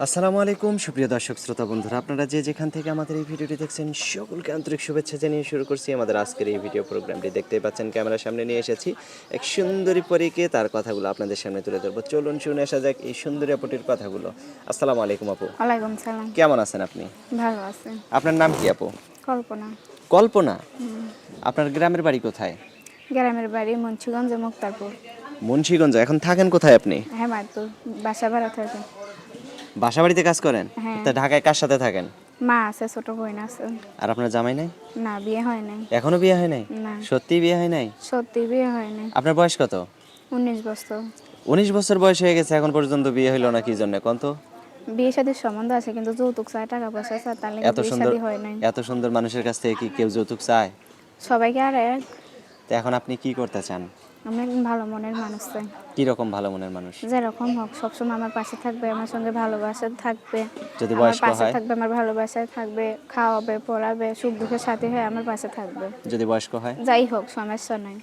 আসসালামু আলাইকুম সুপ্রিয় দর্শক শ্রোতা বন্ধুরা, আপনারা যে যেখান থেকে আমাদের এই ভিডিওটি দেখছেন সকলকে আন্তরিক শুভেচ্ছা জানিয়ে শুরু করছি আমাদের আজকের এই ভিডিও প্রোগ্রামটি। দেখতেই পাচ্ছেন ক্যামেরার সামনে নিয়ে এসেছি এক সুন্দরী পরীকে, তার কথাগুলো আপনাদের সামনে তুলে ধরবো। চলুন শুনে আসা যাক এই সুন্দরী আপুটির কথাগুলো। আসসালামু আলাইকুম আপু, ওয়ালাইকুম সালাম। কেমন আছেন আপনি? ভালো আছে। আপনার নাম কি আপু? কল্পনা। কল্পনা। আপনার গ্রামের বাড়ি কোথায়? গ্রামের বাড়ি মুন্সিগঞ্জ, মুক্তারপুর। মুন্সিগঞ্জ। এখন থাকেন কোথায় আপনি? হেমায়তপুর। বাসা ভাড়া থাকে। বাসা বাড়িতে কাজ করেন? হ্যাঁ। তা ঢাকায় কার সাথে থাকেন? মা আছে, ছোট বোন আছে। আর আপনার জামাই নাই? না, বিয়ে হয় নাই। এখনো বিয়ে হয় নাই? না। সত্যি বিয়ে হয় নাই? সত্যি বিয়ে হয় নাই। আপনার বয়স কত? 19 বছর। 19 বছর বয়স হয়ে গেছে, এখন পর্যন্ত বিয়ে হইলো না, কি জন্য কোন তো? বিয়ে শাদীর সম্বন্ধ আছে, কিন্তু যৌতুক চায়, টাকা পয়সা চায়, তার লেগে এত বিয়ে সুন্দর শাদী হয় নাই। এত সুন্দর মানুষের কাছ থেকে কি কেউ যৌতুক চায়? সবাইকে আর এক। তো এখন আপনি কি করতে চান? আমি একজন ভালো মনের মানুষ চাই। কি রকম ভালো মনের মানুষ? যেরকম হোক, সবসময় আমার পাশে থাকবে, আমার সঙ্গে ভালোবাসা থাকবে। যদি আমার বয়স্ক পাশে হয়? থাকবে, আমার ভালোবাসায় থাকবে, খাওয়াবে, পড়াবে, সুখ দুঃখের সাথে হয়ে আমার পাশে থাকবে। যদি বয়স্ক হয়? যাই হোক, সমস্যা নাই।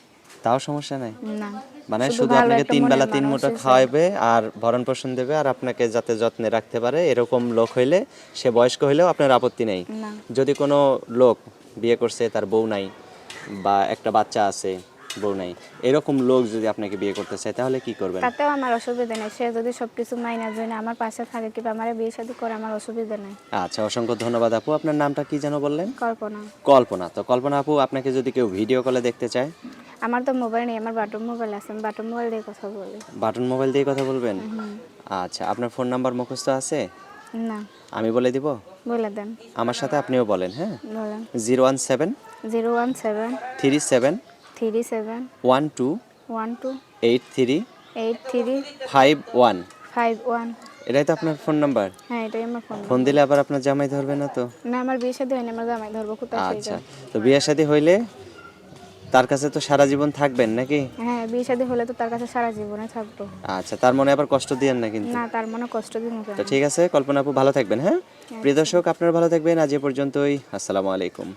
তাও সমস্যা নাই? না। মানে শুধু শুধু ভালো আপনাকে একটা 3 মনের বেলা 3 মানুষ মুঠো এসে। খাওয়াবে আর ভরণ পোষণ দেবে, আর আপনাকে যাতে যত্নে রাখতে পারে, এরকম লোক হইলে, সে বয়স্ক হইলেও আপনার আপত্তি নেই? না। যদি কোনো লোক বিয়ে করছে, তার বউ নাই বা একটা বাচ্চা আছে, বউ নাই, এরকম লোক যদি আপনাকে বিয়ে করতে চায়, তাহলে কি করবেন? তাতেও আমার অসুবিধা নেই। সে যদি সবকিছু মাইনা জন্য আমার পাশে থাকে কিংবা আমার বিয়ে শাদী করে, আমার অসুবিধা নেই। আচ্ছা, অসংখ্য ধন্যবাদ আপু। আপনার নামটা কি যেন বললেন? কল্পনা। কল্পনা। তো কল্পনা আপু, আপনাকে যদি কেউ ভিডিও কলে দেখতে চায়? আমার তো মোবাইল নেই, আমার বাটন মোবাইল আছে। আমি বাটন মোবাইল দিয়ে কথা বলি। বাটন মোবাইল দিয়ে কথা বলবেন? আচ্ছা, আপনার ফোন নাম্বার মুখস্থ আছে? না। আমি বলে দিব? বলে দেন। আমার সাথে আপনিও বলেন, হ্যাঁ? বলেন। 017 017 37 37 12 12 83 83 51। 51। এটাই তো আপনার ফোন নাম্বার? হ্যাঁ, এটাই আমার ফোন। ফোন দিলে আবার আপনার জামাই ধরবে না তো? না, আমার বিয়ে শাদী হয়নি, আমার জামাই ধরবো কোথায় আচ্ছা, সেইটা। তো বিয়ে শাদী হইলে তার কাছে তো সারা জীবন থাকবেন নাকি? হ্যাঁ, বিয়ে শাদী হলে তো তার কাছে সারা জীবনে থাকবো। আচ্ছা, তার মনে আবার কষ্ট দিয়েন না কিন্তু। না, তার মনে কষ্ট দিব কেন? তো ঠিক আছে কল্পনা আপু, ভালো থাকবেন, হ্যাঁ? প্রিয় দর্শক, আপনারা ভালো থাকবেন। আজ এ পর্যন্তই। আসসালামু আলাইকুম।